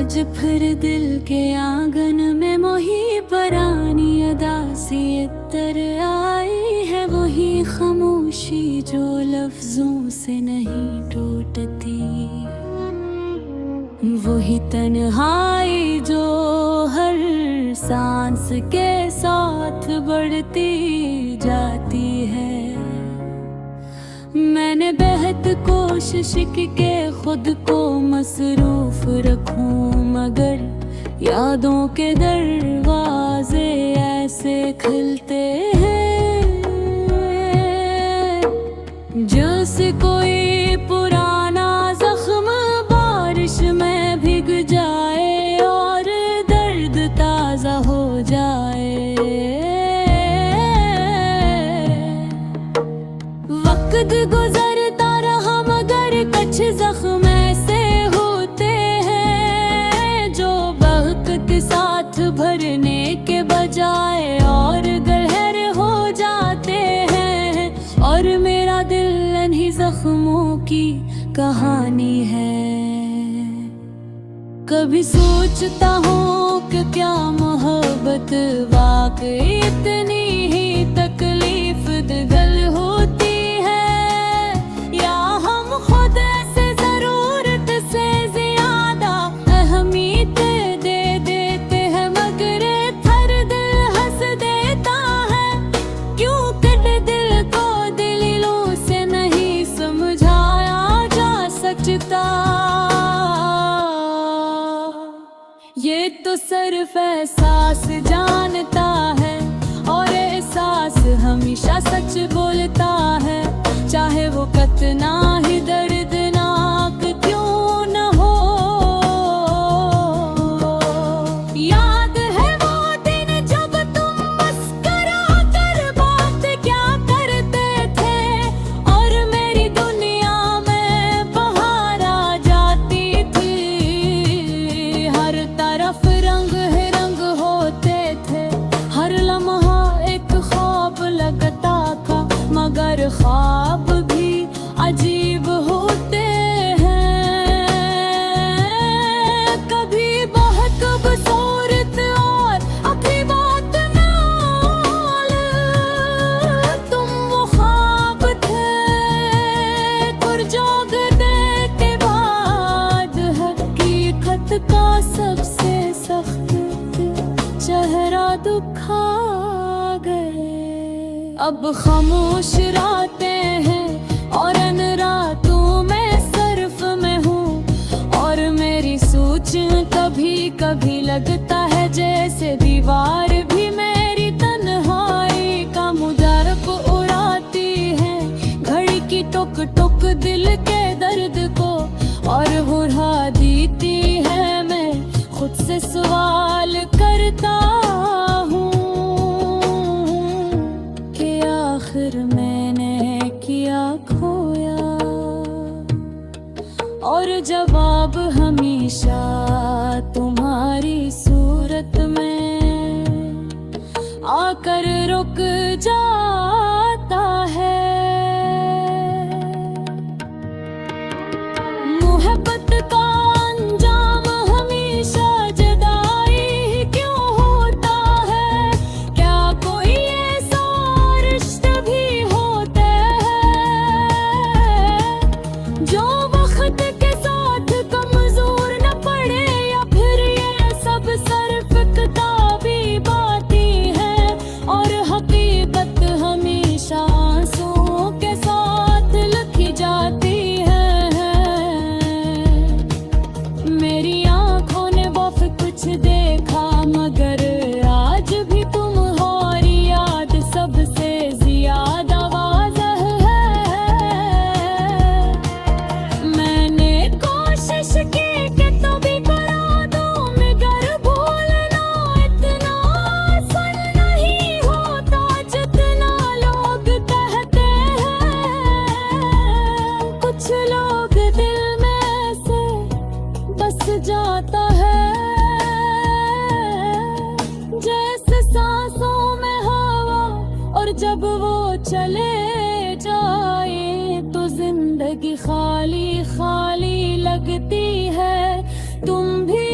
आज फिर दिल के आंगन में मोही परानी अदा सी इतर आई है, वही खामोशी जो लफ्जों से नहीं टूटती, वही तन्हाई जो हर सांस के साथ बढ़ती जाती है। मैंने बेहद कोशिश की के खुद को मसरूफ रखूं, मगर यादों के दरवाजे ऐसे खिलते हैं जैसे कोई पुराना जख्म बारिश में भीग जाए और दर्द ताजा हो जाए। वक्त गुजरता रहा मगर कुछ जख्म ऐसे होते हैं जो वक्त के साथ भरने के बजाय और गहरे हो जाते हैं। और मेरा दिल इन्हीं जख्मों की कहानी है। कभी सोचता हूँ कि क्या मोहब्बत वाकई इतनी ही तकलीफ दगल होती है, या हम खुद से जरूरत से ज्यादा अहमियत दे देते हैं। मगर हर दिल हंस देता है, क्यों कर दिल को दलीलों से नहीं समझाया जा सकता। ये तो सिर्फ एहसास जानता है, और एहसास हमेशा सच बोलता है, चाहे वो कितना ही दर्दनाक क्यों न हो। याद है वो दिन जब तुम मुस्कुरा कर बात क्या करते थे, और मेरी दुनिया में बहार आ जाती थी। हर तरफ रंग ही रंग होते थे, हर लम्हा एक ख्वाब लगता था, मगर ख्वाब भी अजीब होते हैं। कभी बहुत खूबसूरत और अभी बात नाल, तुम वो ख्वाब थे पुरजोगते के बाद हकीकत का सबसे सख्त चेहरा दिखा गए। अब खामोश रातें हैं और इन रातों में सिर्फ मैं हूँ, और मेरी सोच कभी कभी लगता है जैसे दीवार भी मेरी तन्हाई का मुजारक उड़ाती है। घड़ी की टुक टुक दिल के दर्द को और बुढ़ा देती है। मैं खुद से सवाल करता हूँ कि आखिर मैंने किया खोया, और जवाब हमेशा तुम्हारी सूरत में आकर रुक जाता है। मोहब्बत का अंजाम हमेशा जुदाई ही क्यों होता है, क्या कोई ऐसा रिश्ता भी होता है जो वक्त के साथ कमजोर न पड़े, या फिर ये सब सिर्फ किताबी बातें हैं और हकीकत हमेशा आंसुओं के साथ लिखी जाती है। मेरी आंखों ने बहुत कुछ देखा, मगर आज भी तुम और याद सबसे ज्यादा वाज़ह है। मैंने कोशिश की कि तभी करा दूं, मगर भूलना इतना आसान नहीं होता जितना लोग कहते हैं। कुछ लोग दिल में से बस जाता है, जैसे सांसों में हवा, और जब वो चले जाए तो जिंदगी खाली खाली लगती है। तुम भी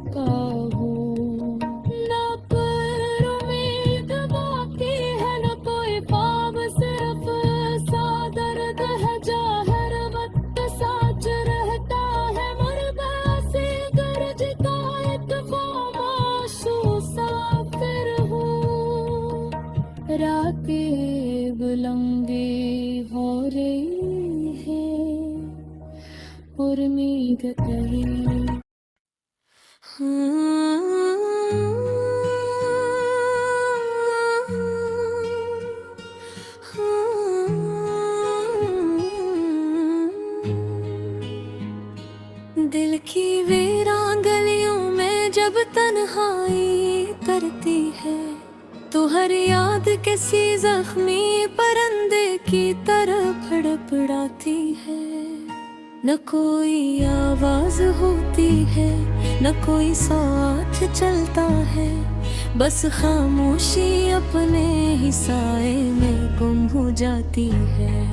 का हूँ। न पर उम्मीद बाकी है न कोई ख्वाब, सिर्फ सा दर्द है जाहिर, वक्त साच रहता है मुर्गा से गरजता एक खामोश मुसाफिर हूँ। रातें बुलंदी हो रही है और नींद कहीं। दिल की वीरान गलियों में जब तन्हाई करती है, तो हर याद किसी जख्मी परंदे की तरह फड़फड़ाती है। न कोई आवाज होती है, न कोई साथ चलता है, बस खामोशी अपने ही साए में गुम हो जाती है।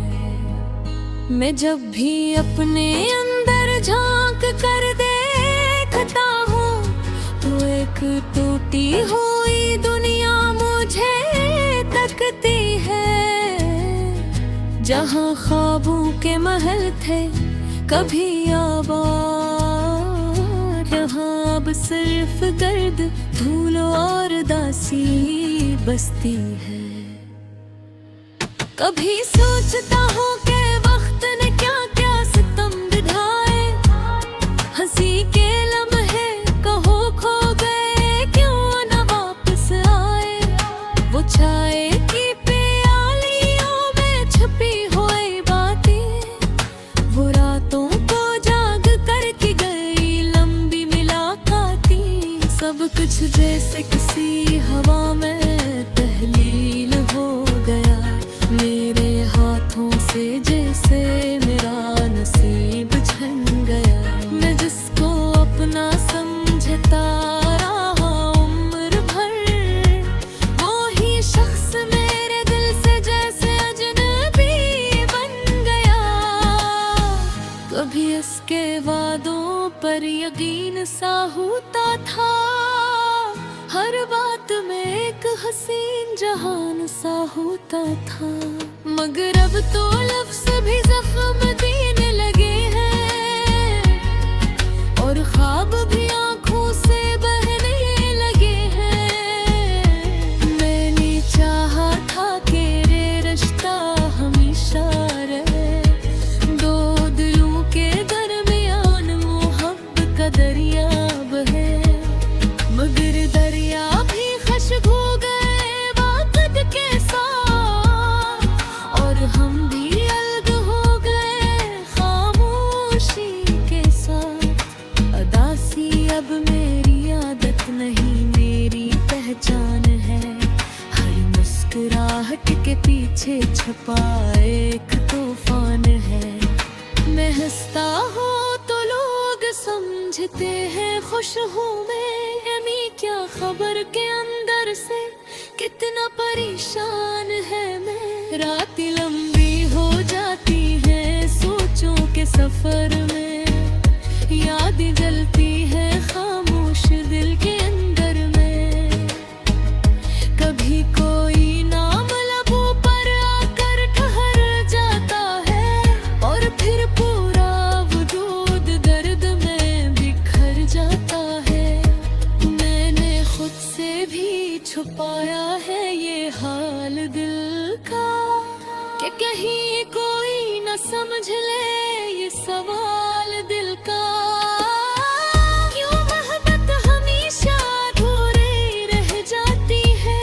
मैं जब भी अपने अंदर झांक कर देखता हूँ, तो एक टूटी हुई दुनिया मुझे तकती है। जहाँ ख्वाबों के महल थे कभी आबाद, यहाँ अब सिर्फ गर्द, धूल और दासी बसती है। कभी सोचता हूँ कि वक्त ने क्या क्या सितम बिधाए, हंसी के लम्हे कहो खो गए क्यों न वापस आए। वो चाय की प्यालियों में छुपी हुई बातें, वो रातों को जाग कर की गई लंबी मुलाकातें, सब कुछ जैसे किसी हवा में तहलील हो गया। मेरे हाथों से जैसे मेरा नसीब छन गया। मैं जिसको अपना समझता रहा उम्र भर, वो ही शख्स मेरे दिल से जैसे अजनबी बन गया। कभी इसके वादों पर यकीन सा होता था, हर बात में एक हसीन जहान सा होता था। मगर अब तो लफ्ज़ भी जख्म देने लगे हैं, और ख्वाब भी आंखों से बहने लगे हैं। मैंने चाहा था कि ये रिश्ता हमेशा रहे, दो दिलों के दरमियान मोहब्बत का दरिया बहे। मगर दरिया भी खुश्क हो गए वक्त के साथ, और हम भी अलग हो गए खामोशी के साथ। अदासी अब मेरी आदत नहीं, मेरी पहचान है। हर मुस्कुराहट के पीछे छुपा एक तूफान है। मैं हंसता हूँ तो लोग समझते हैं खुश हूँ मैं, यानी क्या खबर के अंदर से कितना परेशान है मैं। रातें लंबी हो जाती हैं सोचों के सफर में, यादें जलती है खामोश दिल के अंदर में। कभी कोई नाम लबों पर आकर ठहर जाता है, और फिर पूरा वजूद दर्द में बिखर जाता है। मैंने खुद से भी छुपाया है ये हाल दिल का, कि कहीं कोई न समझ ले ये सवाल दिल का। क्यों मोहब्बत हमेशा अधूरी रह जाती है,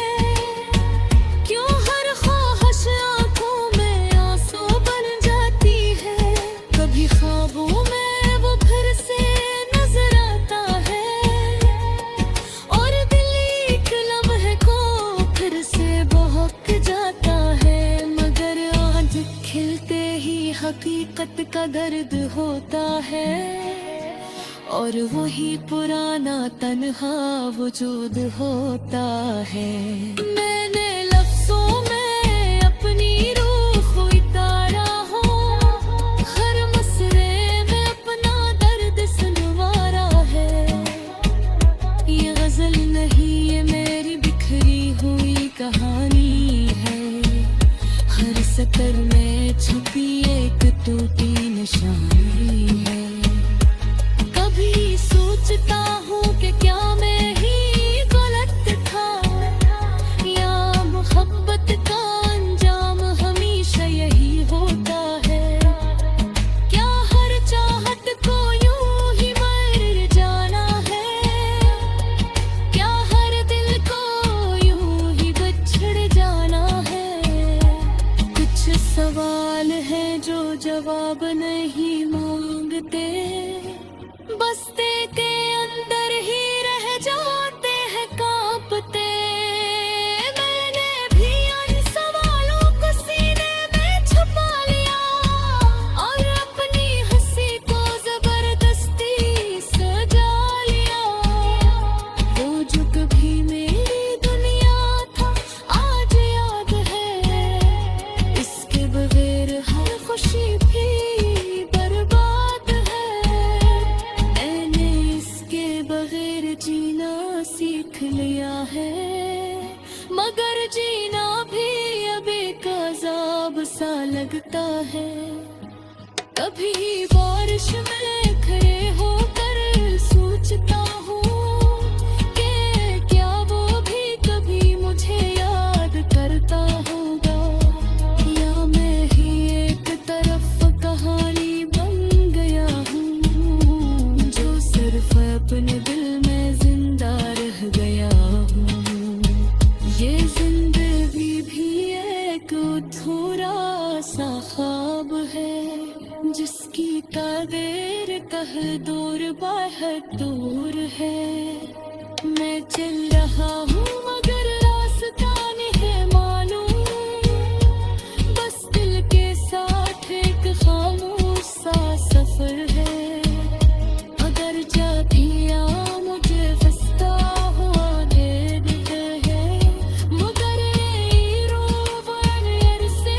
क्यों हर ख्वाहिश आंखों में आंसू बन जाती है। कभी ख्वाबों में वो फिर से नजर आता है, और दिल एक लम्हे को फिर से बहक जाता है। मगर आज खिलते ही हकीकत का दर्द होता है, और वही पुराना तन्हा वजूद होता है। मैंने लफ्जों में अपनी रूह उतारा हो, हर मसरे में अपना दर्द सुनवारा है। के अंदर ही रह जाते हैं कांपते। मैंने भी उन सवालों को सीने में छुपा लिया और अपनी हंसी को जबरदस्ती सजा लिया। वो जो कभी मेरी दुनिया था आज याद है, इसके बगैर हर खुशी भी बर्बाद है। मैंने इसके बगैर जीना सीख लिया है, मगर जीना भी अब एक अज़ाब सा लगता है। कभी बारिश में खड़े होकर सोचता हूँ कि क्या वो भी कभी मुझे याद करता होगा, या मैं ही एक तरफ कहानी बन गया हूँ जो सिर्फ अपने दिल में जिंदा रह गया हूँ। ये जिंदगी भी एक अधूरा सा ख्वाब है, जिसकी तकदीर कह दूर बाहर दूर है। मैं चल रहा हूँ मगर रास्ता नहीं मालूम, बस दिल के साथ एक खामोश सा सफर है। अगर जातियाँ मुझे फंसता हुआ दे देते हैं, मगर ये रूबान से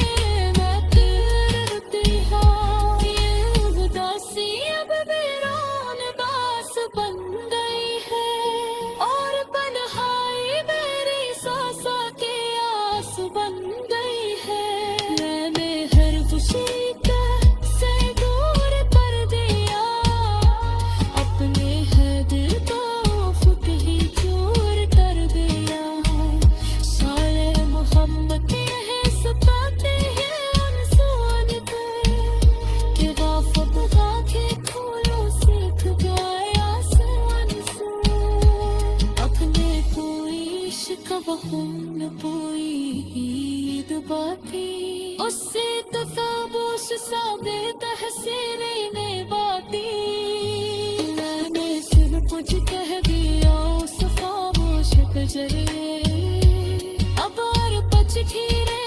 मैं करती हूँ। ये उदासी अब वीरान बास बन गई है और तन्हाई मेरी सांसा के आस बन गई है। मैंने हर खुशी का से दूर कर दिया, अपने है दिल को खुद ही चूर कर दिया। साले मोहम्मद यह सताते हैं अनसुन पे, कि गाफत आँखें खोलो सीख गए आसमान से। अपने कोई शिकवा न कोई ईद बाती, उससे तकाबुश सा बेतहसीनी ने बाती। मैंने सिर्फ कुछ कह दिया उस खामोश कजरे, अब और पछ खीरे